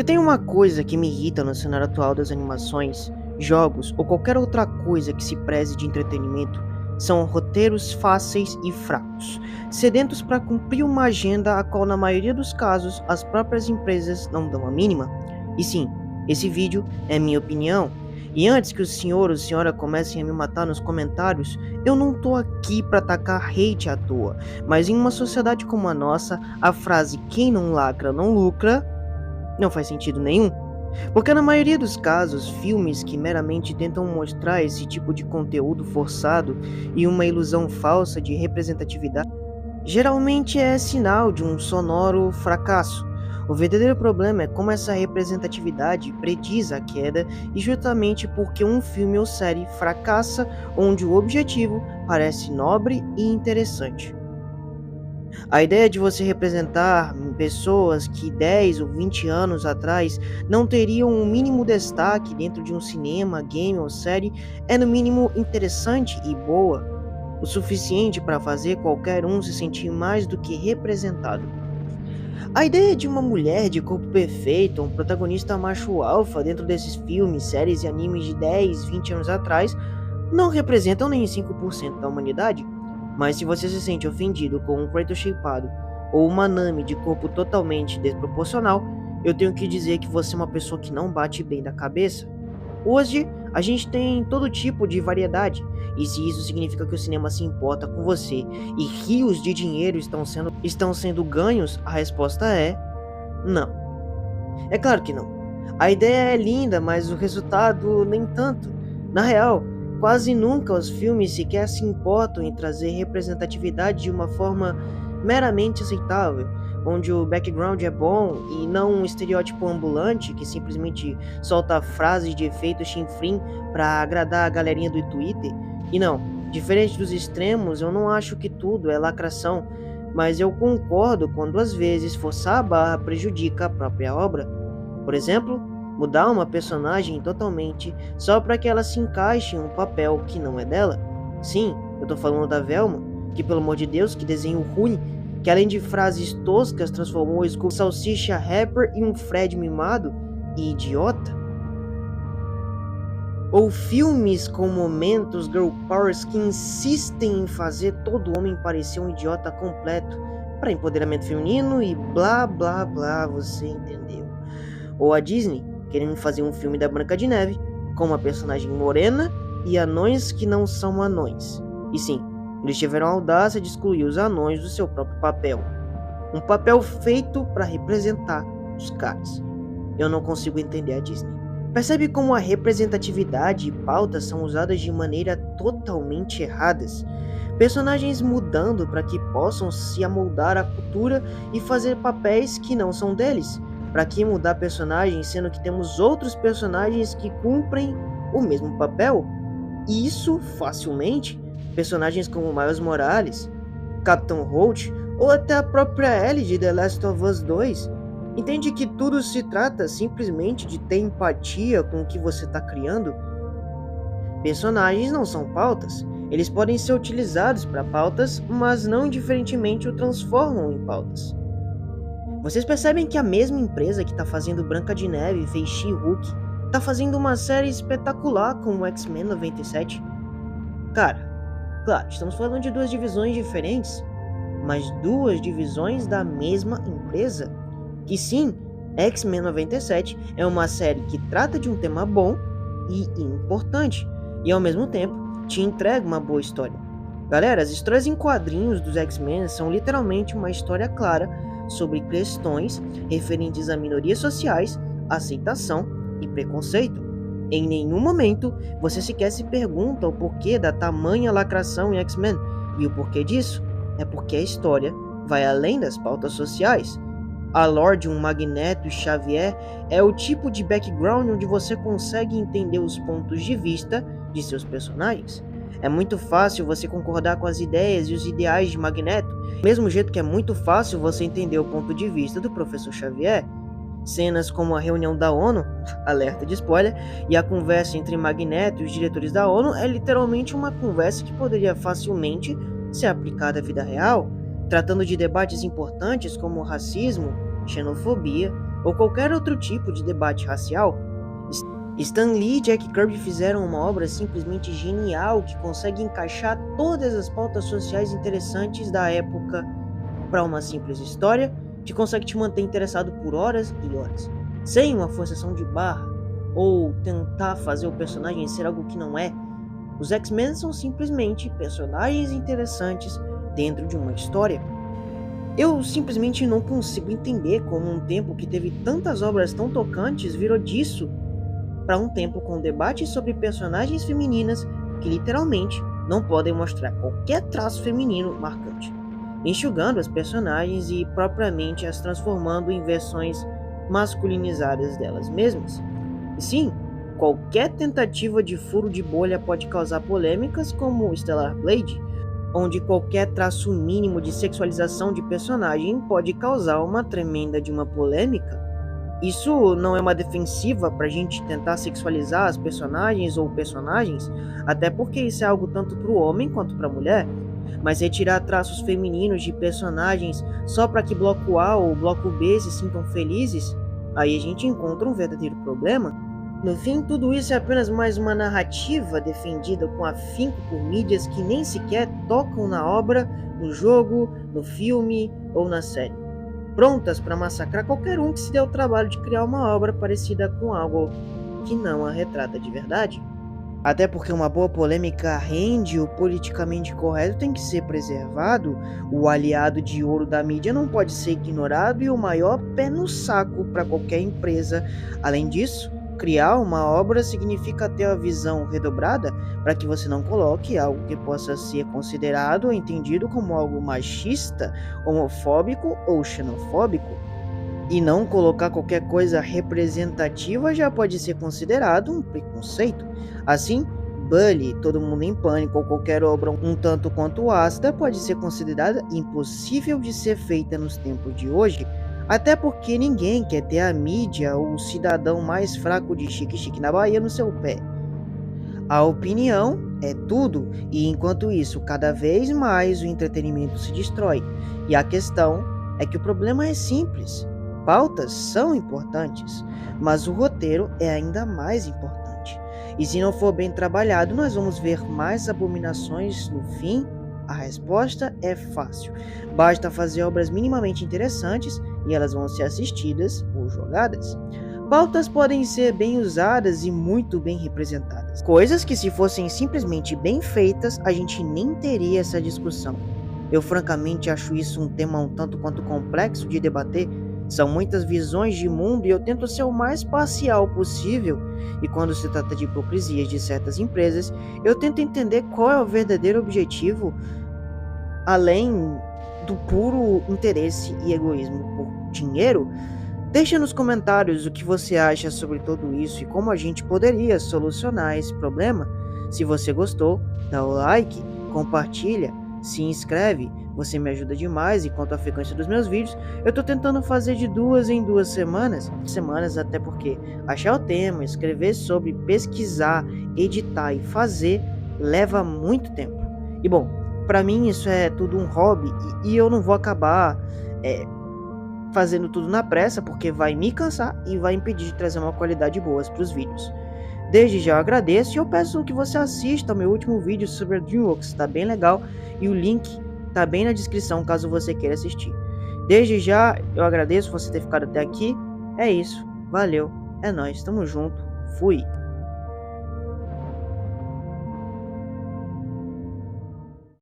tem uma coisa que me irrita no cenário atual das animações, jogos ou qualquer outra coisa que se preze de entretenimento, são roteiros fáceis e fracos, sedentos para cumprir uma agenda a qual na maioria dos casos as próprias empresas não dão a mínima. E sim, esse vídeo é minha opinião. E antes que o senhor ou senhora comecem a me matar nos comentários, eu não tô aqui para tacar hate à toa, mas em uma sociedade como a nossa, a frase quem não lacra não lucra não faz sentido nenhum. Porque na maioria dos casos, filmes que meramente tentam mostrar esse tipo de conteúdo forçado e uma ilusão falsa de representatividade, geralmente é sinal de um sonoro fracasso. O verdadeiro problema é como essa representatividade prediz a queda, e justamente porque um filme ou série fracassa onde o objetivo parece nobre e interessante. A ideia de você representar pessoas que 10 ou 20 anos atrás não teriam um mínimo destaque dentro de um cinema, game ou série é no mínimo interessante e boa, o suficiente para fazer qualquer um se sentir mais do que representado. A ideia de uma mulher de corpo perfeito, um protagonista macho alfa dentro desses filmes, séries e animes de 10, 20 anos atrás não representam nem 5% da humanidade. Mas se você se sente ofendido com um Kratos shapeado ou uma Nami de corpo totalmente desproporcional, eu tenho que dizer que você é uma pessoa que não bate bem da cabeça. Hoje, a gente tem todo tipo de variedade, e se isso significa que o cinema se importa com você e rios de dinheiro estão sendo ganhos, a resposta é não. É claro que não. A ideia é linda, mas o resultado nem tanto. Na real, quase nunca os filmes sequer se importam em trazer representatividade de uma forma meramente aceitável, onde o background é bom e não um estereótipo ambulante que simplesmente solta frases de efeito chinfrim para agradar a galerinha do Twitter. E não, diferente dos extremos, eu não acho que tudo é lacração, mas eu concordo quando às vezes forçar a barra prejudica a própria obra. Por exemplo, mudar uma personagem totalmente só para que ela se encaixe em um papel que não é dela. Sim, eu tô falando da Velma, que pelo amor de Deus, que desenho ruim, que além de frases toscas transformou o Scooby Salsicha rapper em um Fred mimado e idiota. Ou filmes com momentos girl powers que insistem em fazer todo homem parecer um idiota completo para empoderamento feminino e blá blá blá, você entendeu. Ou a Disney querendo fazer um filme da Branca de Neve com uma personagem morena e anões que não são anões. E sim, eles tiveram a audácia de excluir os anões do seu próprio papel. Um papel feito para representar os caras. Eu não consigo entender a Disney. Percebe como a representatividade e pautas são usadas de maneira totalmente erradas? Personagens mudando para que possam se amoldar à cultura e fazer papéis que não são deles. Para que mudar personagens, sendo que temos outros personagens que cumprem o mesmo papel? E isso facilmente. Personagens como Miles Morales, Captain Holt ou até a própria Ellie de The Last of Us 2. Entende que tudo se trata simplesmente de ter empatia com o que você está criando? Personagens não são pautas. Eles podem ser utilizados para pautas, mas não indiferentemente o transformam em pautas. Vocês percebem que a mesma empresa que tá fazendo Branca de Neve fez She-Hulk tá fazendo uma série espetacular com o X-Men 97? Cara, claro, estamos falando de duas divisões diferentes, mas duas divisões da mesma empresa. Que sim, X-Men 97 é uma série que trata de um tema bom e importante, e ao mesmo tempo te entrega uma boa história. Galera, as histórias em quadrinhos dos X-Men são literalmente uma história clara sobre questões referentes a minorias sociais, aceitação e preconceito. Em nenhum momento você sequer se pergunta o porquê da tamanha lacração em X-Men, e o porquê disso é porque a história vai além das pautas sociais. A lore de um Magneto e Xavier é o tipo de background onde você consegue entender os pontos de vista de seus personagens. É muito fácil você concordar com as ideias e os ideais de Magneto, do mesmo jeito que é muito fácil você entender o ponto de vista do Professor Xavier. Cenas como a reunião da ONU, alerta de spoiler, e a conversa entre Magneto e os diretores da ONU é literalmente uma conversa que poderia facilmente ser aplicada à vida real, tratando de debates importantes como racismo, xenofobia ou qualquer outro tipo de debate racial, Stan Lee e Jack Kirby fizeram uma obra simplesmente genial que consegue encaixar todas as pautas sociais interessantes da época para uma simples história que consegue te manter interessado por horas e horas, sem uma forçação de barra ou tentar fazer o personagem ser algo que não é. Os X-Men são simplesmente personagens interessantes dentro de uma história. Eu simplesmente não consigo entender como um tempo que teve tantas obras tão tocantes virou disso para um tempo com debates sobre personagens femininas que literalmente não podem mostrar qualquer traço feminino marcante, enxugando as personagens e propriamente as transformando em versões masculinizadas delas mesmas. E sim, qualquer tentativa de furo de bolha pode causar polêmicas, como Stellar Blade, onde qualquer traço mínimo de sexualização de personagem pode causar uma tremenda de uma polêmica. Isso não é uma defensiva pra gente tentar sexualizar as personagens ou personagens, até porque isso é algo tanto pro homem quanto pra mulher, mas retirar traços femininos de personagens só para que bloco A ou bloco B se sintam felizes, aí a gente encontra um verdadeiro problema. No fim, tudo isso é apenas mais uma narrativa defendida com afinco por mídias que nem sequer tocam na obra, no jogo, no filme ou na série, prontas para massacrar qualquer um que se dê o trabalho de criar uma obra parecida com algo que não a retrata de verdade. Até porque uma boa polêmica rende, o politicamente correto tem que ser preservado, o aliado de ouro da mídia não pode ser ignorado e o maior pé no saco para qualquer empresa. Além disso, criar uma obra significa ter a visão redobrada para que você não coloque algo que possa ser considerado ou entendido como algo machista, homofóbico ou xenofóbico. E não colocar qualquer coisa representativa já pode ser considerado um preconceito. Assim, Bully, Todo Mundo em Pânico ou qualquer obra um tanto quanto ácida pode ser considerada impossível de ser feita nos tempos de hoje, até porque ninguém quer ter a mídia ou o cidadão mais fraco de chique-chique na Bahia no seu pé. A opinião é tudo, e enquanto isso, cada vez mais o entretenimento se destrói. E a questão é que o problema é simples. Pautas são importantes, mas o roteiro é ainda mais importante. E se não for bem trabalhado, nós vamos ver mais abominações no fim. A resposta é fácil. Basta fazer obras minimamente interessantes e elas vão ser assistidas ou jogadas. Pautas podem ser bem usadas e muito bem representadas. Coisas que, se fossem simplesmente bem feitas, a gente nem teria essa discussão. Eu francamente acho isso um tema um tanto quanto complexo de debater. São muitas visões de mundo e eu tento ser o mais parcial possível. E quando se trata de hipocrisias de certas empresas, eu tento entender qual é o verdadeiro objetivo, além do puro interesse e egoísmo por dinheiro. Deixa nos comentários o que você acha sobre tudo isso e como a gente poderia solucionar esse problema. Se você gostou, dá o like, compartilha, se inscreve, você me ajuda demais. E quanto à frequência dos meus vídeos, eu tô tentando fazer de 2 em 2 semanas, até porque achar o tema, escrever sobre, pesquisar, editar e fazer leva muito tempo. E bom, pra mim isso é tudo um hobby e eu não vou acabar fazendo tudo na pressa, porque vai me cansar e vai impedir de trazer uma qualidade boa para os vídeos. Desde já eu agradeço e eu peço que você assista ao meu último vídeo sobre a DreamWorks, tá bem legal, e o link tá bem na descrição caso você queira assistir. Desde já eu agradeço você ter ficado até aqui. É isso, valeu, é nóis, tamo junto, fui!